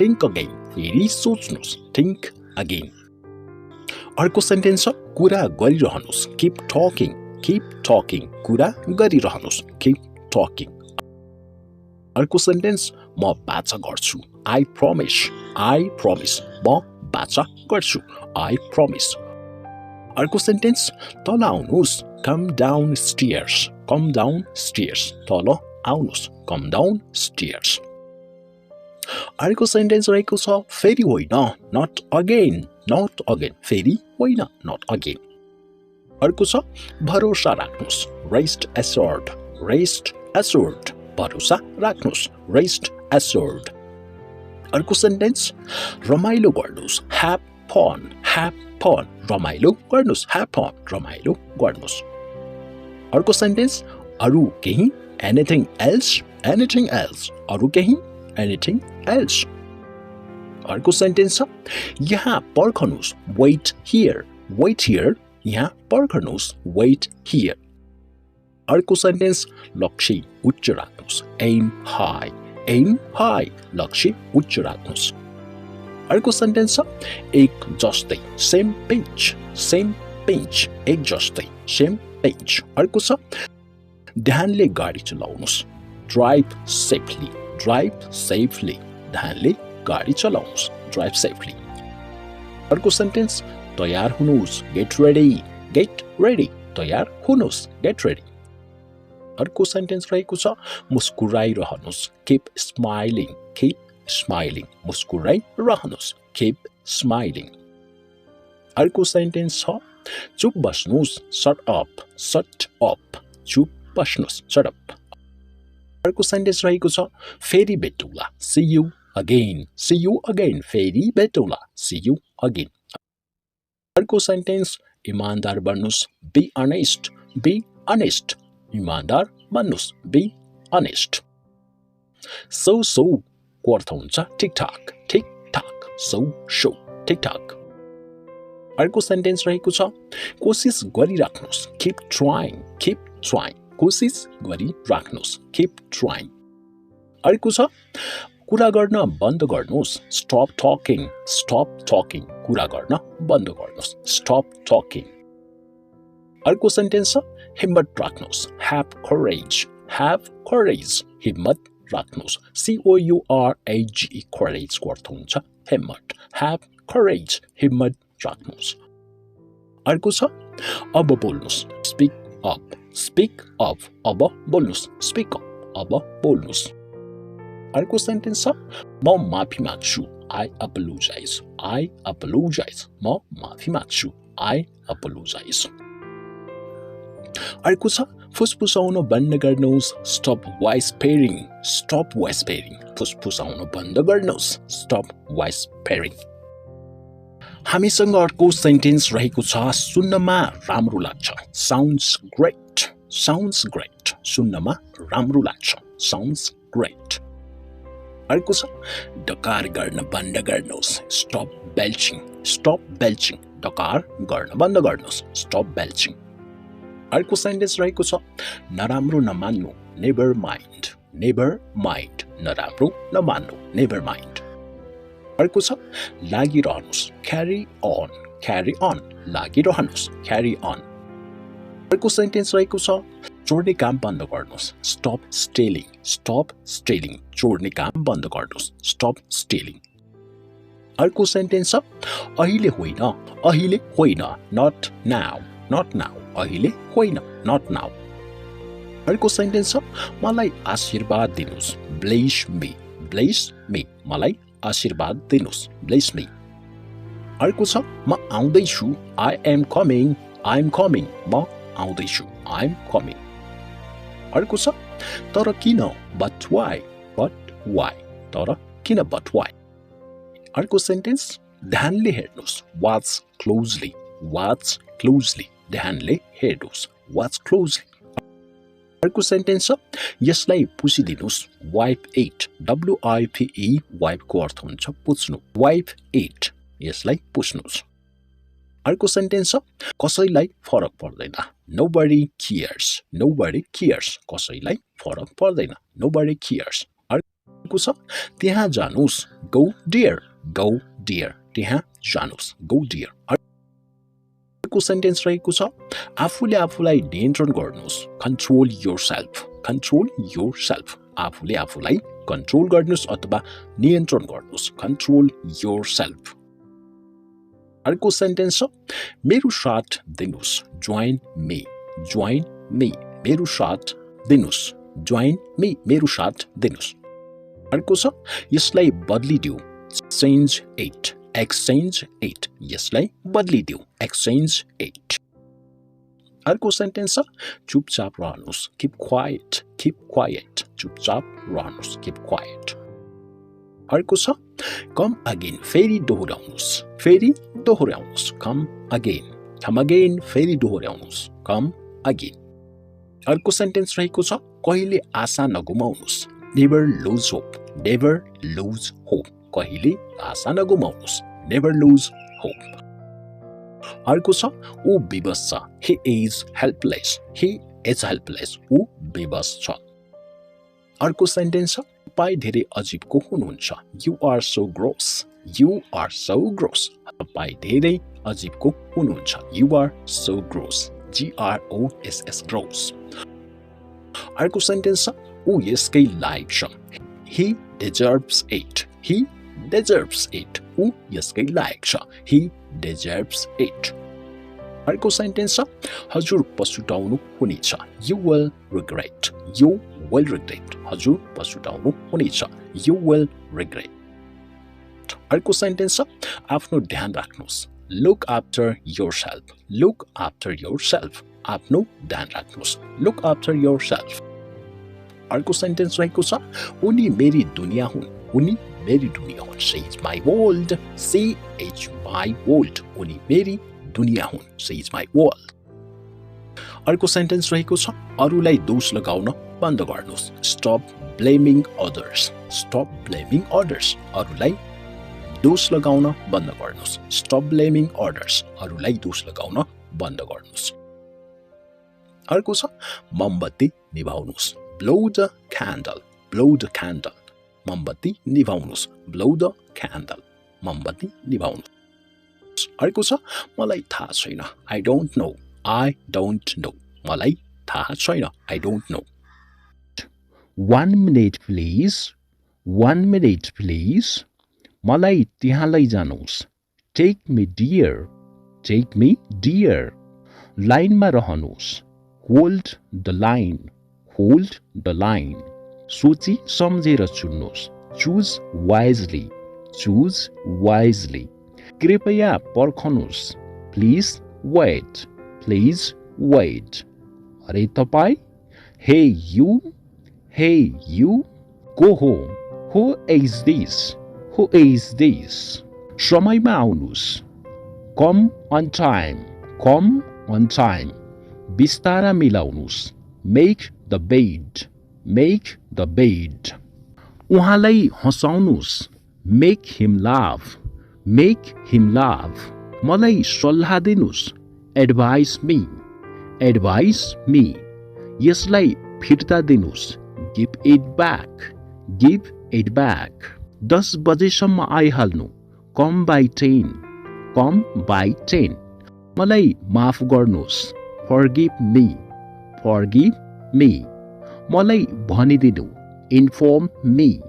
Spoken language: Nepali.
think again. फेरि सोच्नुस्. Think again. अर्को सेन्टेन्स छ कुरा गरिरहनुस्. Keep talking. Keep talking. कुरा गरिरहनुस्. Keep talking. अर्को सेन्टेन्स म बाचा गर्छु. I promise. I promise. म बाचा गर्छु. I promise. अर्को सेन्टेन्स तल आउनुस्. Come down stairs. Come down stairs. तल आउनुस्. Come down stairs. अर्को सेन्टेन्स रहेको छ फेरि होइन. Not again. Not again. फेरि होइन. Not again. अर्को छ भरोसा राख्नुस्. Rest assured. Rest assured. भरोसा राख्नुस्. Rest assured. अर्को सेन्टेन्स रमाइलो गर्नुस्. Have fun. Have fun. रमाइलो गर्नुस्. Have fun. रमाइलो गर्नुस्. अर्को सेन्टेन्स अरु केही. Anything else? Anything else? अरु केही. Anything else? अर्को सेन्टेन्स छ यहाँ पर्खनुस्. Wait here. Wait here. यहाँ पर्खनुस्. Wait here. अर्को सेन्टेन्स लक्ष्य उच्च राख्नुस्. Aim high. Aim high. लक्ष्य उच्च राख्नुस्. अर्को सेन्टेन्स छ एक जस्तै. Same page. Same page. एक जस्तै. Same page. अर्को छ ध्यानले गाडी चलाउनुस्. Drive safely. Drive safely. ध्यानले गाडी चलाउनुस्. Drive safely. अर्को सेन्टेन्स तयार हुनुस्. Get ready. Get ready. तयार हुनुस्. Get ready. अर्को सेन्टेन्स रहेको छ मुस्कुराइरहनुस्. Keep smiling. Keep smiling. मुस्कुराइरहनुस्. Keep smiling. अर्को सेन्टेन्स छ चुप बस्नुस्. Shut up. Shut up. चुप बस्नुस्. Shut up. अर्को सेन्टेन्स रहेको छ फेरि भेटौँला. See you again. See you again. फेरि भेटौँला. See you again. अर्को सेन्टेन्स इमानदार बन्नुस्. Be honest. Be honest. इमानदार बन्नुस्. Be honest. So को अर्थ हुन्छ ठिक ठाक. ठिक ठाक. So ठिक ठाक. अर्को सेन्टेन्स रहेको छ कोसिस गरिराख्नुस्. Keep trying. Keep trying. कोसिस गरिराख्नुस्. Keep trying. अर्को छ कुरा गर्न बन्द गर्नुस्. Stop talking. Stop talking. कुरा गर्न बन्द गर्नुस्. Stop talking. अर्को सेन्टेन्स छ हिम्मत राख्नुस्. Have courage. Have courage. हिम्मत राख्नुस्. Courage. courage को अर्थ हुन्छ हिम्मत. Have courage. हिम्मत राख्नुस्. अर्को छ अब बोल्नुस्. Speak up. Speak up. अब बोल्नुस्. Speak up. अब बोल्नुस्. अर्को सेन्टेन्स छ म माफी माग्छु. I apologize. I apologize. म माफी माग्छु. I apologize. अर्को छ फुसफुसाउन बन्द गर्नुस्. Stop whispering. Stop whispering. फुसफुसाउन बन्द गर्नुस्. Stop whispering. हामीसँग अर्को सेन्टेन्स रहेको छ सुन्नमा राम्रो लाग्छ. Sounds great. Sounds great. सुन्नमा राम्रो लाग्छ. Sounds great. अर्को छ डकार गर्न बन्द गर्नुस्. Stop belching. Stop belching. डकार गर्न बन्द गर्नुस्. Stop belching. अर्को सेन्टेन्स रहेको छ नराम्रो नमान्नु. Never mind. Never mind. नराम्रो नमान्नु. Never mind. अर्को छ लागिरहनुस्. Carry on. Carry on. लागिरहनुस्. Carry on. अर्को सेन्टेन्स रहेको छ चोर्ने काम बन्द गर्नुस्. Stop stealing. Stop stealing. चोर्ने काम बन्द गर्नुस्. Stop stealing. अर्को सेन्टेन्स छ अहिले होइन. अहिले होइन. Not now. Not now. अहिले होइन. Not now. अर्को सेन्टेन्स छ मलाई आशीर्वाद दिनुस्. Bless me. Bless me. मलाई आशीर्वाद दिनुस्. Bless me. अर्को छ म आउँदैछु. I am coming. I am coming. म आउँदैछु. I am coming. अर्को छ तर किन. But why. But why. तर किन. But why. अर्को सेन्टेन्स ध्यानले हेर्नुस्. Watch closely. Watch closely. ध्यानले हेर्नुस्. Watch closely. अर्को सेन्टेन्स छ यसलाई पुछिदिनुस्. Wipe it. WIPE. Wipe को अर्थ हुन्छ पुछ्नु. Wipe it. यसलाई पुछ्नुस्. अर्को सेन्टेन्स छ कसैलाई फरक पर्दैन. Nobody cares. Nobody cares. कसैलाई फरक पर्दैन. Nobody cares. अर्को अर्को छ त्यहाँ जानुस् गो डियर त्यहाँ जानुस् गो डियर अर्को सेन्टेन्स रहेको छ आफूले आफूलाई नियन्त्रण गर्नुस् कन्ट्रोल योरसेल्फ आफूले आफूलाई कन्ट्रोल गर्नुस् अथवा नियन्त्रण गर्नुस् कन्ट्रोल योरसेल्फ अर्को सेन्टेन्स छ मेरो साथ दिनुस् जोइन मी मेरो साथ दिनुस् जोइन मी मेरो साथ दिनुस् अर्को छ यसलाई बदलिदिऊ एक्सचेन्ज इट यसलाई बदलिदिऊ एक्सचेन्ज इट अर्को सेन्टेन्स छ चुपचाप रहनुस् कीप क्वाइट चुपचाप रहनुस् कीप क्वाइट अर्को छ कम अगेन फेरि दोहोर्याउनुस् कम अगेन फेरि दोहोर्याउनुस् कम अगेन अर्को सेन्टेन्स रहेको छ कहिले आशा नगुमाउनुस् नेभर लुज होप कहिले आशा नगुमाउनुस् नेभर लुज होप अर्को छ ऊ विवश छ ही इज हेल्पलेस ऊ विवश छ अर्को सेन्टेन्स छ तपाईँ धेरै अजीबको हुनुहुन्छ यु आर सो ग्रोस तपाईँ धेरै अजीबको हुनुहुन्छ you are so gross GROSS gross अर्को सेन्टेन्स छ ऊ यसकै लायक छ he deserves it ऊ यसकै लायक छ he deserves it अर्को सेन्टेन्स छ हजुर पछुताउनु हुनेछ you will regret हजुर पछुताउनु हुनेछ you will regret अर्को सेन्टेन्स छ आफ्नो ध्यान राख्नुस् look after yourself आफ्नो ध्यान राख्नुस् look after yourself अर्को सेन्टेन्स रहेको छ उनी मेरी दुनिया हुन् she is my world उनी मेरी दुनिया हुन् she is my world अर्को सेन्टेन्स रहेको छ अरूलाई दोष लगाउन बन्द गर्नुस् stop blaming others अरूलाई दोष लगाउन बन्द गर्नुस् stop blaming others अरूलाई दोष लगाउन बन्द गर्नुस् अर्को छ मोमबत्ती निभाउनुस् blow the candle मोमबत्ती निभाउनुस् blow the candle मोमबत्ती निभाउनुस् अर्को छ मलाई थाहा छैन I don't know मलाई थाहा छैन I don't know 1 minute please मलाई त्यहाँ लैजानुस् take me dear लाइनमा रहनुस् hold the line सोची सम्झेर चुन्नुस् choose wisely कृपया पर्खनुस् please wait अरे तपाईँ hey you go home who is this समयमा आउनुस् come on time Vistara मिलाउनुस् make the bed उहाँलाई हँसाउनुस् make him laugh मलाई सल्लाह दिनुस् advise me यसलाई फिर्ता दिनुस् give it back 10 बजेसम्म आइहाल्नु come by 10 मलाई माफ गर्नुस् forgive me मलाई भनिदिनु inform me